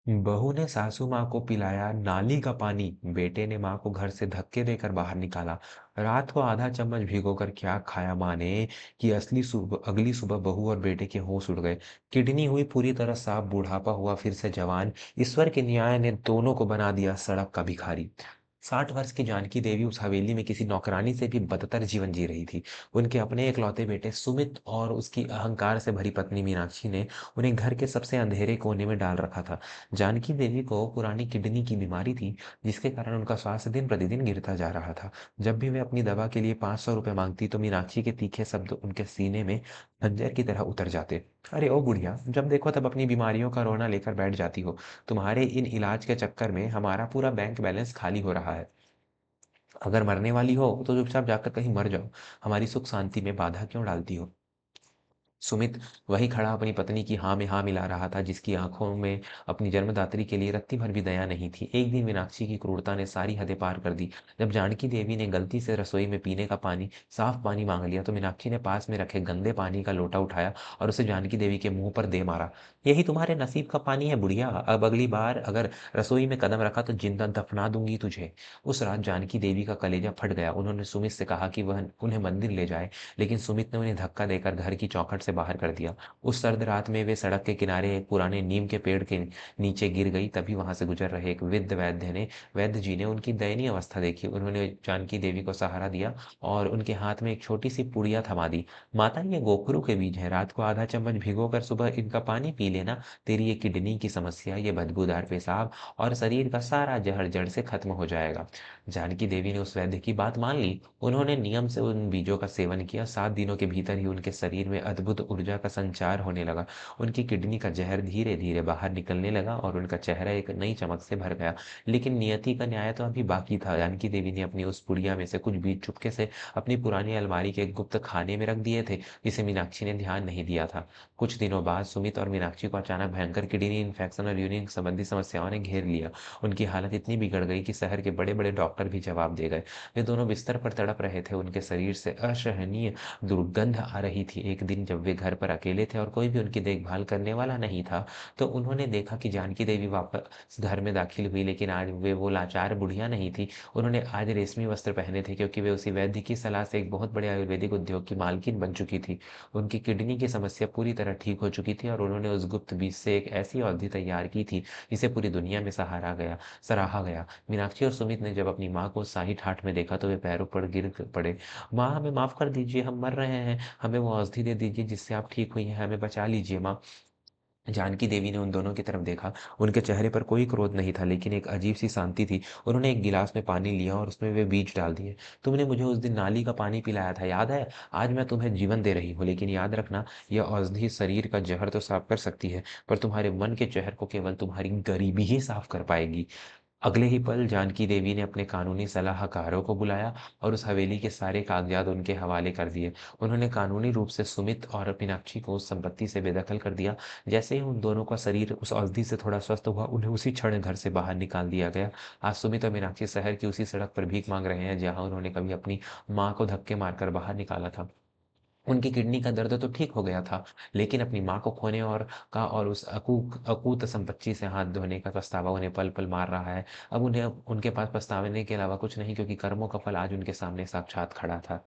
बहू ने सासू माँ को पिलाया नाली का पानी, बेटे ने माँ को घर से धक्के देकर बाहर निकाला। रात को आधा चम्मच भिगोकर क्या खाया माँ ने कि अगली सुबह बहू और बेटे के होश उड़ गए। किडनी हुई पूरी तरह साफ, बुढ़ापा हुआ फिर से जवान। ईश्वर के न्याय ने दोनों को बना दिया सड़क का भिखारी। 60 वर्ष की जानकी देवी उस हवेली में किसी नौकरानी से भी बदतर जीवन जी रही थी। उनके अपने इकलौते बेटे सुमित और उसकी अहंकार से भरी पत्नी मीनाक्षी ने उन्हें घर के सबसे अंधेरे कोने में डाल रखा था। जानकी देवी को पुरानी किडनी की बीमारी थी, जिसके कारण उनका स्वास्थ्य दिन प्रतिदिन गिरता जा रहा था। जब भी वे अपनी दवा के लिए 500 रुपये मांगती तो मीनाक्षी के तीखे शब्द उनके सीने में खंजर की तरह उतर जाते। अरे ओ बुढ़िया, जब देखो तब अपनी बीमारियों का रोना लेकर बैठ जाती हो। तुम्हारे इन इलाज के चक्कर में हमारा पूरा बैंक बैलेंस खाली हो रहा है। अगर मरने वाली हो तो चुपचाप जाकर कहीं मर जाओ। हमारी सुख शांति में बाधा क्यों डालती हो? सुमित वही खड़ा अपनी पत्नी की हाँ में हाँ मिला रहा था, जिसकी आंखों में अपनी जन्मदात्री के लिए रत्ती भर भी दया नहीं थी। एक दिन मीनाक्षी की क्रूरता ने सारी हदें पार कर दी। जब जानकी देवी ने गलती से रसोई में पीने का पानी, साफ पानी मांग लिया तो मीनाक्षी ने पास में रखे गंदे पानी का लोटा उठाया और उसे जानकी देवी के मुंह पर दे मारा। यही तुम्हारे नसीब का पानी है बुढ़िया, अब अगली बार अगर रसोई में कदम रखा तो जिंदा दफना दूंगी तुझे। उस रात जानकी देवी का कलेजा फट गया। उन्होंने सुमित से कहा कि वह उन्हें मंदिर ले जाए, लेकिन सुमित ने उन्हें धक्का देकर घर की चौखट से बाहर कर दिया। उस सर्द रात में वे सड़क के किनारे एक पुराने नीम के पेड़ के नीचे गिर गई। तभी वहां से गुजर रहे एक वैद्य जी ने उनकी दयनीय अवस्था देखी। उन्होंने जानकी देवी को सहारा दिया और उनके हाथ में एक छोटी सी पुड़िया थमा दी। माता, ये गोखरू के बीज है, रात को आधा चम्मच भिगोकर सुबह इनका पानी पी लेना। तेरी ये किडनी की समस्या, ये बदबूदार पेशाब और शरीर का सारा जहर जड़ से खत्म हो जाएगा। जानकी देवी ने उस वैद्य की बात मान ली। उन्होंने नियम से उन बीजों का सेवन किया। 7 दिनों के भीतर ही उनके शरीर में अद्भुत ऊर्जा का संचार होने लगा। उनकी किडनी का जहर धीरे धीरे बाहर निकलने लगा और उनका चेहरा एक नई चमक से भर गया। लेकिन नियति का न्याय तो अभी बाकी था। जानकी देवी ने अपनी उस पुड़िया में से कुछ बीज चुपके से अपनी पुरानी अलमारी के एक गुप्त खाने में रख दिए थे, जिसे मीनाक्षी ने ध्यान नहीं दिया था। कुछ दिनों बाद सुमित और मीनाक्षी को अचानक भयंकर किडनी इन्फेक्शन और यूरिन संबंधी समस्याओं ने घेर लिया। उनकी हालत इतनी बिगड़ गई कि शहर के बड़े बड़े डॉक्टर भी जवाब दे गए। वे दोनों बिस्तर पर तड़प रहे थे। उनके शरीर से असहनीय दुर्गंध आ रही थी। एक दिन जब वे घर पर अकेले थे और कोई भी उनकी देखभाल करने वाला नहीं था, तो उन्होंने देखा कि जानकी देवी वापस घर में दाखिल हुई। लेकिन आज वे वो लाचार बुढ़िया नहीं थी। उन्होंने आज रेशमी वस्त्र पहने थे, क्योंकि वे उसी वैद्य की सलाह से एक बहुत बड़े आयुर्वेदिक उद्योग की मालकिन बन चुकी थी। उनकी किडनी की समस्या पूरी तरह ठीक हो चुकी थी और उन्होंने उस गुप्त बीज से एक ऐसी औषधि तैयार की थी जिसे पूरी दुनिया में सराहा गया। मीनाक्षी और सुमित ने जब अपनी माँ को शाही ठाठ में देखा तो वे पैरों पर गिर पड़े। माँ, हमें माफ कर दीजिए, हम मर रहे हैं। हमें वो औषधि दे दीजिए जिससे आप ठीक हुई हैं। हमें बचा लीजिए माँ। जानकी देवी ने उन दोनों की तरफ देखा। उनके चेहरे पर कोई क्रोध नहीं था, लेकिन एक अजीब सी शांति थी। उन्होंने एक गिलास में पानी लिया और उसमें वे बीज डाल दिए। तुमने मुझे उस दिन नाली का पानी पिलाया था, याद है? आज मैं तुम्हें जीवन दे रही हूँ, लेकिन याद रखना, यह औषधि शरीर का जहर तो साफ कर सकती है, पर तुम्हारे मन के जहर को केवल तुम्हारी गरीबी ही साफ कर पाएगी। अगले ही पल जानकी देवी ने अपने कानूनी सलाहकारों को बुलाया और उस हवेली के सारे कागजात उनके हवाले कर दिए। उन्होंने कानूनी रूप से सुमित और मीनाक्षी को उस संपत्ति से बेदखल कर दिया। जैसे ही उन दोनों का शरीर उस औषधि से थोड़ा स्वस्थ हुआ, उन्हें उसी क्षण घर से बाहर निकाल दिया गया। आज सुमित और मीनाक्षी शहर की उसी सड़क पर भीख मांग रहे हैं जहां उन्होंने कभी अपनी माँ को धक्के मारकर बाहर निकाला था। उनकी किडनी का दर्द तो ठीक हो गया था, लेकिन अपनी माँ को खोने और उस अकूत संपत्ति से हाथ धोने का पछतावा उन्हें पल-पल मार रहा है। अब उन्हें उनके पास पछतावे के अलावा कुछ नहीं, क्योंकि कर्मों का फल आज उनके सामने साक्षात खड़ा था।